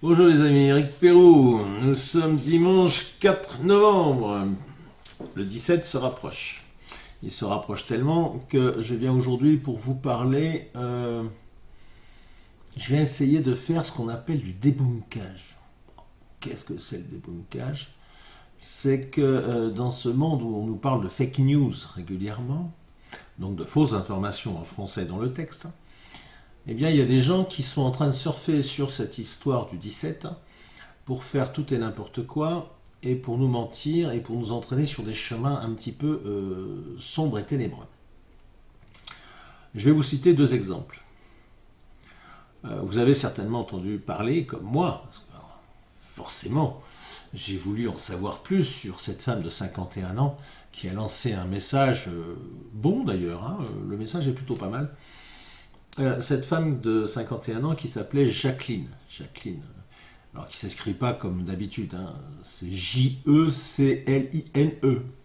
Bonjour les amis, Eric Perrou. Nous sommes dimanche 4 novembre. Le 17 se rapproche. Il se rapproche tellement que je viens aujourd'hui pour vous parler. Je vais essayer de faire ce qu'on appelle du débunkage. Qu'est-ce que c'est le débunkage? C'est que dans ce monde où on nous parle de fake news régulièrement, donc de fausses informations en français dans le texte, eh bien, il y a des gens qui sont en train de surfer sur cette histoire du 17 pour faire tout et n'importe quoi et pour nous mentir et pour nous entraîner sur des chemins un petit peu sombres et ténébreux. Je vais vous citer deux exemples. Vous avez certainement entendu parler, comme moi, parce que, forcément, j'ai voulu en savoir plus sur cette femme de 51 ans qui a lancé un message, bon d'ailleurs, hein, le message est plutôt pas mal. Cette femme de 51 ans qui s'appelait Jacqueline. Jacqueline. Alors qui ne s'écrit pas comme d'habitude, hein. C'est J-E-C-L-I-N-E.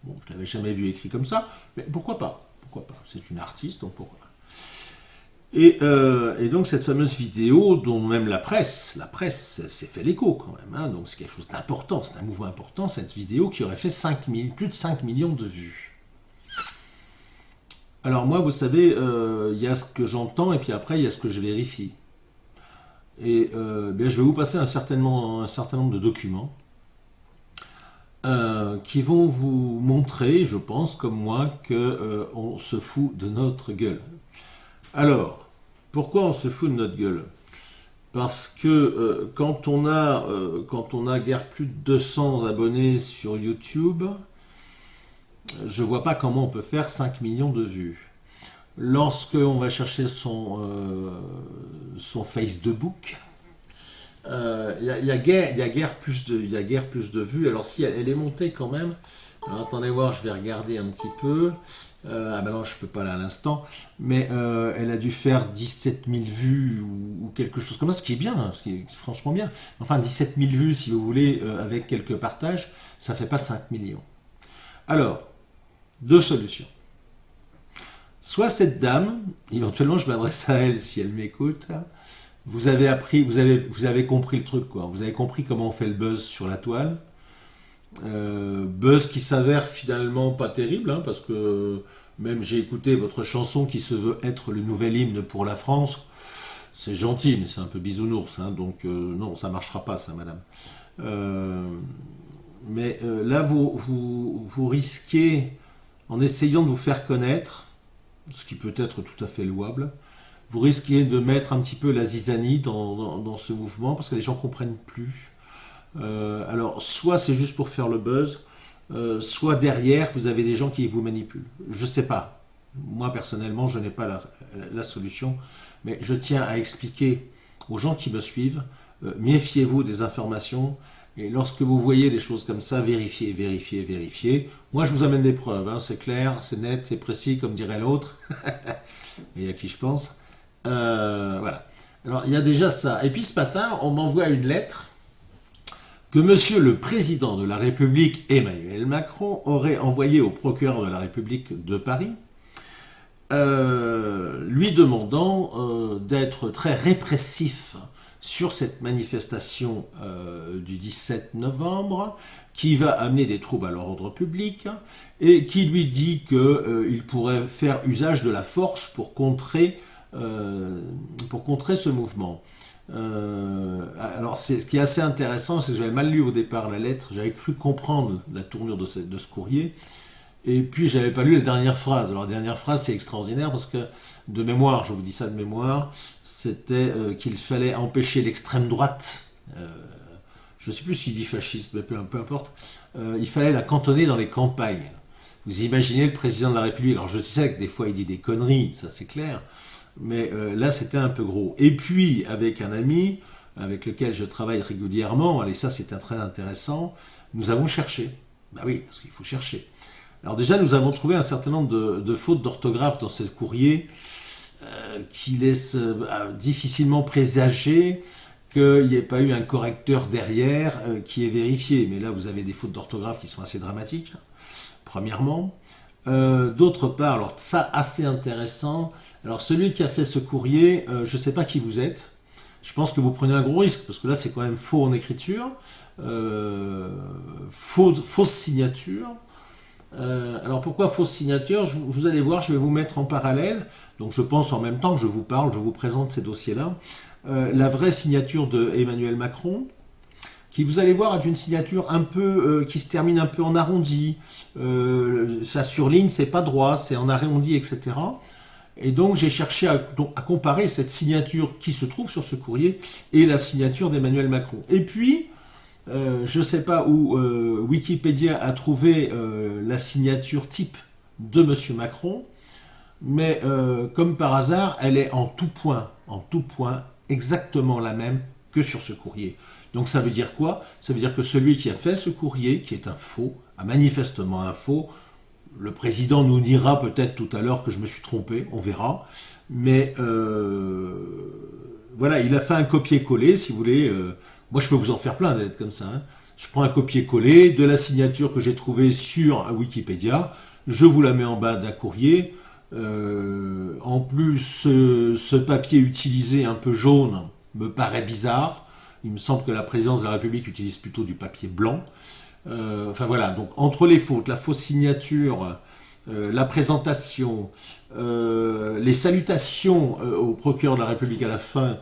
Bon, je ne l'avais jamais vu écrit comme ça, mais pourquoi pas? Pourquoi pas? C'est une artiste, donc pourquoi pas? Et donc cette fameuse vidéo dont même la presse s'est fait l'écho quand même, hein. Donc c'est quelque chose d'important, c'est un mouvement important, cette vidéo qui aurait fait plus de 5 millions de vues. Alors moi, vous savez, il y a ce que j'entends et puis après, il y a ce que je vérifie. Et bien, je vais vous passer un certain nombre de documents qui vont vous montrer, je pense, comme moi, qu'on se fout de notre gueule. Alors, pourquoi on se fout de notre gueule? Parce que quand on a guère plus de 200 abonnés sur YouTube, je vois pas comment on peut faire 5 millions de vues. Lorsque on va chercher son Facebook, il y a guère plus de vues. Alors si elle est montée quand même, alors, attendez voir, je vais regarder un petit peu. Ah ben non, je peux pas là à l'instant, mais elle a dû faire 17 000 vues ou quelque chose comme ça, ce qui est bien, hein, ce qui est franchement bien. Enfin, 17 000 vues, si vous voulez, avec quelques partages, ça fait pas 5 millions. Alors, deux solutions. Soit cette dame, éventuellement je m'adresse à elle si elle m'écoute, vous avez compris le truc, quoi. Vous avez compris comment on fait le buzz sur la toile. Buzz qui s'avère finalement pas terrible, hein, parce que même j'ai écouté votre chanson qui se veut être le nouvel hymne pour la France. C'est gentil, mais c'est un peu bisounours, hein, donc non, ça marchera pas, ça, madame. Euh, mais là, vous risquez, en essayant de vous faire connaître, ce qui peut être tout à fait louable, vous risquez de mettre un petit peu la zizanie dans ce mouvement parce que les gens ne comprennent plus. Alors, soit c'est juste pour faire le buzz, soit derrière, vous avez des gens qui vous manipulent. Je ne sais pas. Moi, personnellement, je n'ai pas la solution, mais je tiens à expliquer aux gens qui me suivent, méfiez-vous des informations, et lorsque vous voyez des choses comme ça, vérifiez, vérifiez, vérifiez. Moi, je vous amène des preuves, hein, c'est clair, c'est net, c'est précis, comme dirait l'autre, et à qui je pense. Voilà. Alors, il y a déjà ça. Et puis, ce matin, on m'envoie une lettre que Monsieur le Président de la République, Emmanuel Macron, aurait envoyée au procureur de la République de Paris, lui demandant d'être très répressif sur cette manifestation du 17 novembre qui va amener des troubles à l'ordre public et qui lui dit qu'il pourrait faire usage de la force pour contrer ce mouvement. Alors, ce qui est assez intéressant, c'est que j'avais mal lu au départ la lettre, j'avais cru comprendre la tournure de ce courrier, et puis j'avais pas lu la dernière phrase. Alors, la dernière phrase, c'est extraordinaire parce que, de mémoire, je vous dis ça de mémoire, c'était qu'il fallait empêcher l'extrême droite. Je ne sais plus s'il dit fasciste, mais peu importe. Il fallait la cantonner dans les campagnes. Vous imaginez le président de la République, alors je sais que des fois il dit des conneries, ça c'est clair, mais là c'était un peu gros. Et puis avec un ami avec lequel je travaille régulièrement, et ça c'était très intéressant, nous avons cherché. Bah oui, parce qu'il faut chercher. Alors déjà nous avons trouvé un certain nombre de fautes d'orthographe dans ce courrier qui laissent difficilement présager qu'il n'y ait pas eu un correcteur derrière qui ait vérifié. Mais là vous avez des fautes d'orthographe qui sont assez dramatiques, premièrement. D'autre part, alors ça assez intéressant, alors celui qui a fait ce courrier, je ne sais pas qui vous êtes, je pense que vous prenez un gros risque, parce que là, c'est quand même faux en écriture, fausse signature. Alors pourquoi fausse signature? Vous allez voir, je vais vous mettre en parallèle, donc je pense en même temps que je vous parle, je vous présente ces dossiers-là, la vraie signature de Emmanuel Macron, qui vous allez voir est une signature un peu qui se termine un peu en arrondi. Ça surligne, c'est pas droit, c'est en arrondi, etc. Et donc j'ai cherché à comparer cette signature qui se trouve sur ce courrier et la signature d'Emmanuel Macron. Et puis, je ne sais pas où Wikipédia a trouvé la signature type de M. Macron, mais comme par hasard, elle est en tout point, exactement la même que sur ce courrier. Donc ça veut dire quoi? Ça veut dire que celui qui a fait ce courrier, qui est un faux, manifestement un faux, le président nous dira peut-être tout à l'heure que je me suis trompé, on verra, mais voilà, il a fait un copier-coller, si vous voulez. Moi, je peux vous en faire plein d'être comme ça. Hein. Je prends un copier-coller de la signature que j'ai trouvée sur Wikipédia, je vous la mets en bas d'un courrier. En plus, ce papier utilisé un peu jaune me paraît bizarre. Il me semble que la présidence de la République utilise plutôt du papier blanc. Enfin voilà, donc entre les fautes, la fausse signature, la présentation, les salutations au procureur de la République à la fin,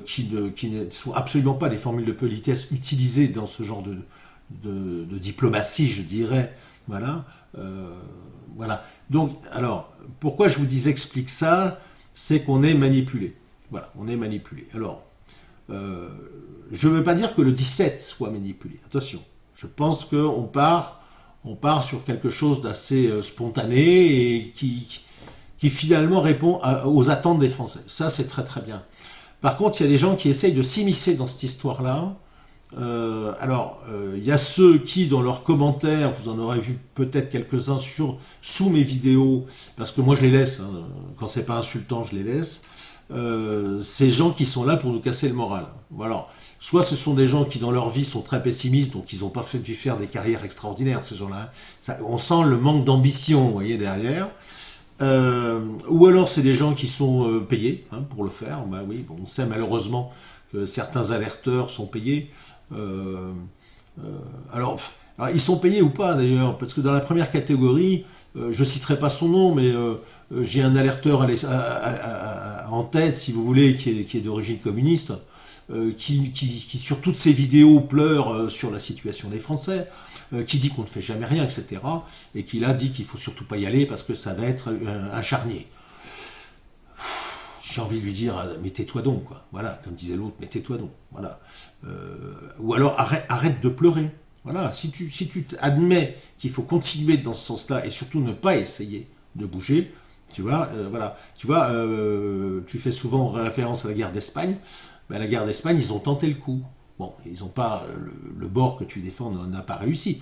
qui ne sont absolument pas les formules de politesse utilisées dans ce genre de diplomatie, je dirais. Voilà. Voilà. Donc, alors, pourquoi je vous explique ça? C'est qu'on est manipulé. Voilà, on est manipulé. Alors, je ne veux pas dire que le 17 soit manipulé. Attention, je pense qu'on part sur quelque chose d'assez spontané et qui finalement répond aux attentes des Français. Ça, c'est très très bien. Par contre, il y a des gens qui essayent de s'immiscer dans cette histoire-là. Il y a ceux qui, dans leurs commentaires, vous en aurez vu peut-être quelques-uns sous mes vidéos, parce que moi je les laisse, hein, quand c'est pas insultant, je les laisse. Ces gens qui sont là pour nous casser le moral. Voilà. Soit ce sont des gens qui dans leur vie sont très pessimistes, donc ils n'ont pas dû faire des carrières extraordinaires, ces gens-là. On sent le manque d'ambition, vous voyez, derrière. Ou alors c'est des gens qui sont payés pour le faire. Bah oui, bon, on sait malheureusement que certains alerteurs sont payés. Euh, alors, ils sont payés ou pas d'ailleurs, parce que dans la première catégorie, je citerai pas son nom, mais j'ai un alerteur en tête, si vous voulez, qui est d'origine communiste, qui sur toutes ses vidéos pleure sur la situation des Français, qui dit qu'on ne fait jamais rien, etc. Et qui là dit qu'il faut surtout pas y aller parce que ça va être un charnier. J'ai envie de lui dire, mais tais-toi donc, quoi. Voilà, comme disait l'autre, mais tais-toi donc. Voilà. Ou alors arrête de pleurer. Voilà, si tu admets qu'il faut continuer dans ce sens-là et surtout ne pas essayer de bouger, tu vois, voilà. Tu vois, tu fais souvent référence à la guerre d'Espagne. Ben, la guerre d'Espagne, ils ont tenté le coup. Bon, ils n'ont pas le bord que tu défends n'a pas réussi,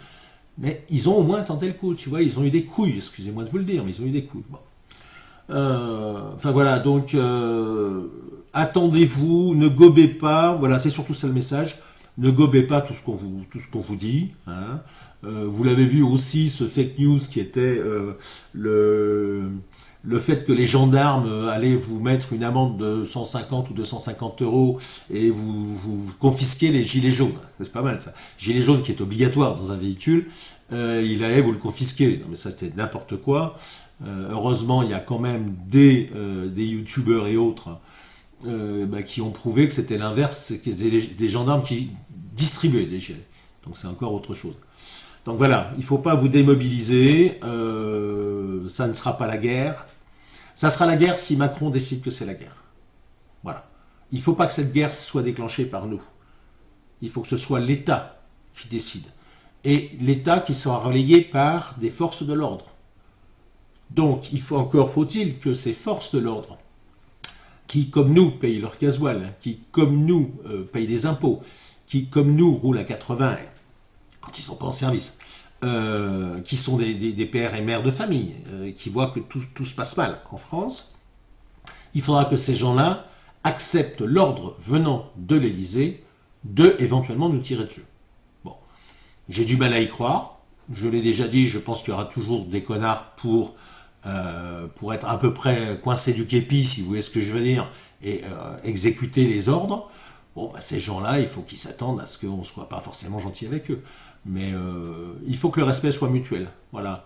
mais ils ont au moins tenté le coup. Tu vois, ils ont eu des couilles. Excusez-moi de vous le dire, mais ils ont eu des couilles. Bon. Enfin voilà, donc attendez-vous, ne gobez pas. Voilà, c'est surtout ça le message. Ne gobez pas tout ce qu'on vous dit. Hein. Vous l'avez vu aussi, ce fake news qui était le fait que les gendarmes allaient vous mettre une amende de 150 ou 250 euros et vous confisquer les gilets jaunes. C'est pas mal ça. Gilet jaune qui est obligatoire dans un véhicule, il allait vous le confisquer. Non mais ça c'était n'importe quoi. Heureusement, il y a quand même des youtubeurs et autres qui ont prouvé que c'était l'inverse, que c'était des gendarmes qui distribuaient des gilets. Donc c'est encore autre chose. Donc voilà, il ne faut pas vous démobiliser, ça ne sera pas la guerre. Ça sera la guerre si Macron décide que c'est la guerre. Voilà. Il ne faut pas que cette guerre soit déclenchée par nous. Il faut que ce soit l'État qui décide. Et l'État qui sera relayé par des forces de l'ordre. Donc, faut-il que ces forces de l'ordre, qui, comme nous, payent leur gasoil, qui, comme nous, payent des impôts, qui, comme nous, roulent à 80 quand ils ne sont pas en service, qui sont des pères et mères de famille, qui voient que tout se passe mal en France, il faudra que ces gens-là acceptent l'ordre venant de l'Élysée de, éventuellement, nous tirer dessus. Bon, j'ai du mal à y croire. Je l'ai déjà dit, je pense qu'il y aura toujours des connards pour être à peu près coincé du képi, si vous voyez ce que je veux dire, et exécuter les ordres, bon, bah, ces gens-là, il faut qu'ils s'attendent à ce qu'on ne soit pas forcément gentil avec eux. Mais il faut que le respect soit mutuel. Voilà.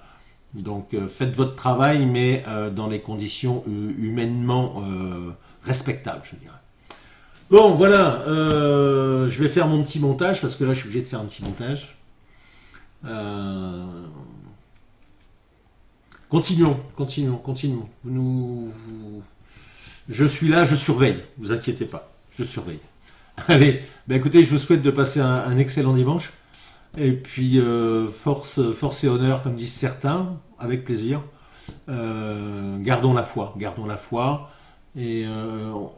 Donc faites votre travail, mais dans les conditions humainement respectables, je dirais. Bon, voilà, je vais faire mon petit montage, parce que là, je suis obligé de faire un petit montage. Euh, continuons. Je suis là, je surveille, vous inquiétez pas, je surveille. Allez, ben écoutez, je vous souhaite de passer un excellent dimanche. Et puis, force et honneur, comme disent certains, avec plaisir. Gardons la foi, et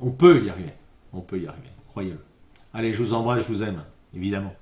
on peut y arriver. On peut y arriver, croyez-le. Allez, je vous embrasse, je vous aime, évidemment.